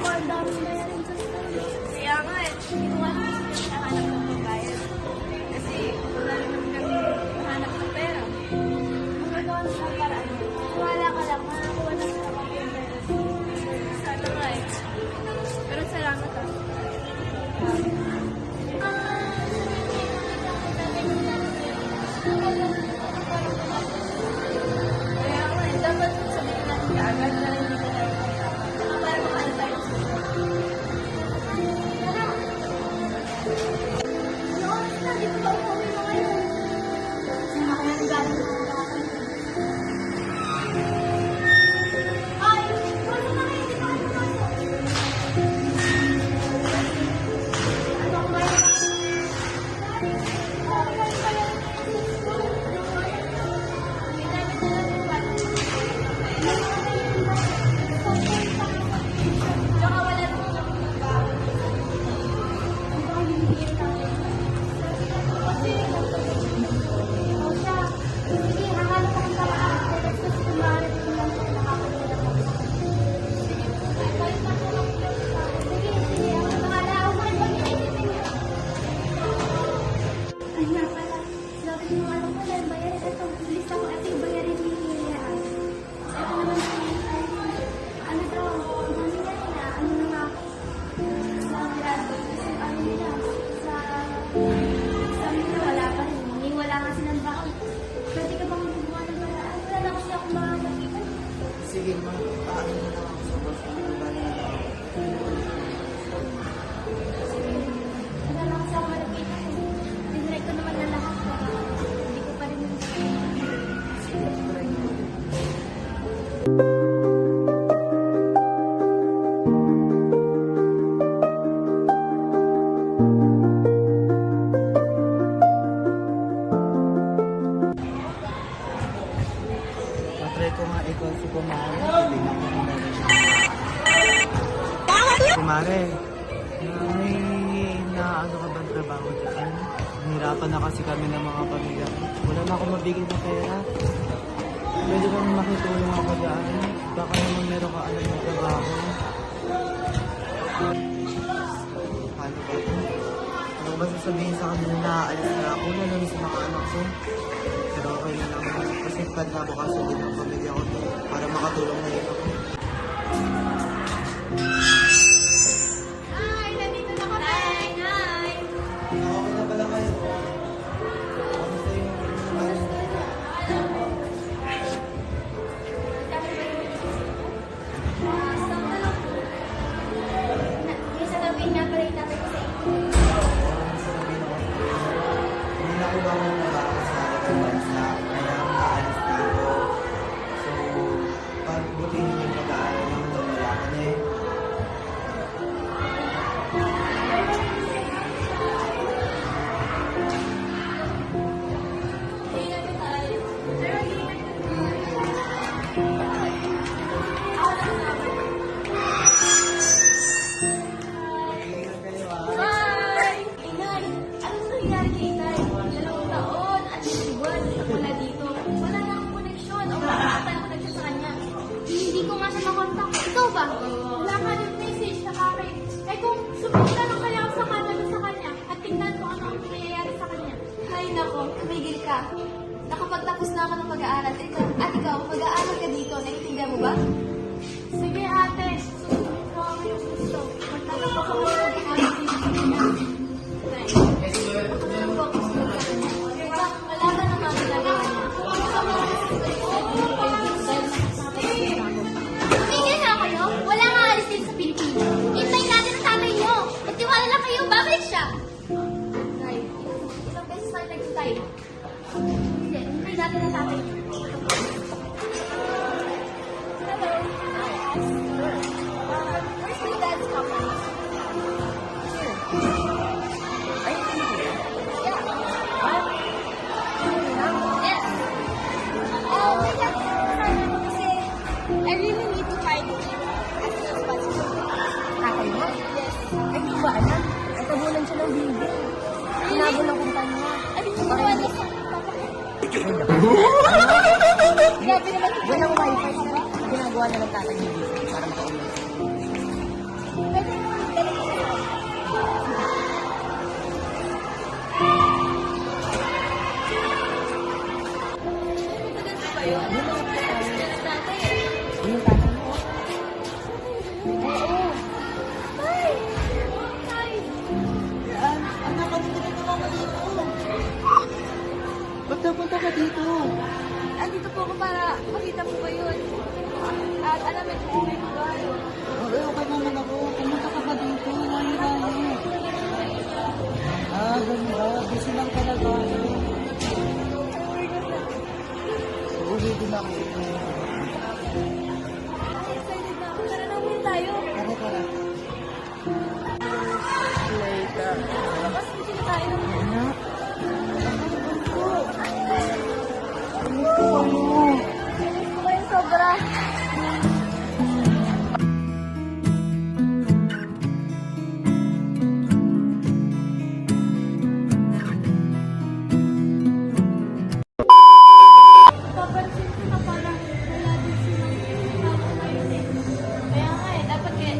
ang daming bayarin sa school. Kaya nga eh, hindi ko nga naman hinahanap ng pagbayad. Kasi wala naman kami hanap ng pera. Magagawa sa paraan. Wala ka lang, makakuha na sa kapag yung pera. Sana nga eh. Pero salamat ah. Kaya nga eh, dapat sabihin natin kaagad na hindi ka tayo mahirapan. Saka para makaano tayo sa school. Hindi ko ba umuwi mo ngayon? Kasi ako na nagalang mo ako. Ay! Pasok na kayo! Hindi pa kayo pasok! Ano ko ba yun? Tsaka wala naman ako nagbago. Sige, paano na lang ako sa boss ko? Matry ko nga ikaw si Kumare. Tingnan ko kung meron siya. Kumare, may naano ka bang trabaho dyan? Nahirapan na kasi kami ng mga pamilya. Wala na akong mabigay na pera. Pwede bang makitulong ako dyan? Baka naman meron ka alam na trabaho. Paano ba ito? Ano ba sasabihin sa kanila na aalis na ako? Lalo na sa mga anak ko. Pero okay na lang. Kasi pagkabukasan din ng pamilya ko para makatulong na rin ako. Hi! Nandito na kami! Hi! Hi! Okay na pala kayo. Kamusta yung alis na ito? May sasabihin na pala yung tatay ko sa inyo. Sasabihin ako. Hindi na ako bawang nabaka sa ibang bansa. Kaya aalis na ako. So, pagbutihin yung pag-aaral naman na wala ka na eh. Ingat ko tayo. Pero ingat ko. Ingat kayo ah. Bye! Inay, anong nangyari kay Inay? 2 taon at 1 buwan na wala dito. Wala na akong koneksyon o wala na tayong koneksyon sa kanya. Hindi ko nga siya makontak. Ikaw ba? Wala ka yung message sa akin. Eh kung sumunod lang kaya ako sa kanya at tingnan ko ano ang nangyayari sa kanya. Ay nako, tumigil ka. Nakapagtapos na ako ng pag-aaral. At ikaw, mag-aaral ka dito. Naiintindihan mo ba? Sige ate, susunod ko ang iyong gusto. Magtatapos ako ng pag-aaral dito. Wala ka naman ginagawa niya. Tumigil na kayo. Wala nga alis din sa Pilipinas. Hintayin natin ang tatay niyo. Magtiwala lang kayo, babalik siya. Nay, ilang beses tayo nagtitay. Hindi, hintayin natin ang tatay niyo. Hello. Where's my dad's company? Yes. I really need to find it as soon as possible. Tatay mo? Yes. Ay, di ko ba alam? Ay, tabunan siya ng building. Inabon ng kumpanya. Ay, hindi ko wala sa papa ko. Grabe naman. Walang wifi na ginagawa na ng tatay niya dito para makaulit. alam mo, uuwi ko tayo. Okay, okay naman ako. Pumunta ka pa dito. Wala tayo. Ah, ganun ba? Busy lang talaga. So, uwi din ako. Excited na ako. Tara na, uwi tayo. Tara, tara. Labas, chill tayo. Ano? Finish ko kayo sobra. Papansin ko na parang wala din silang bago ngayon eh. Kaya nga eh, dapat kaya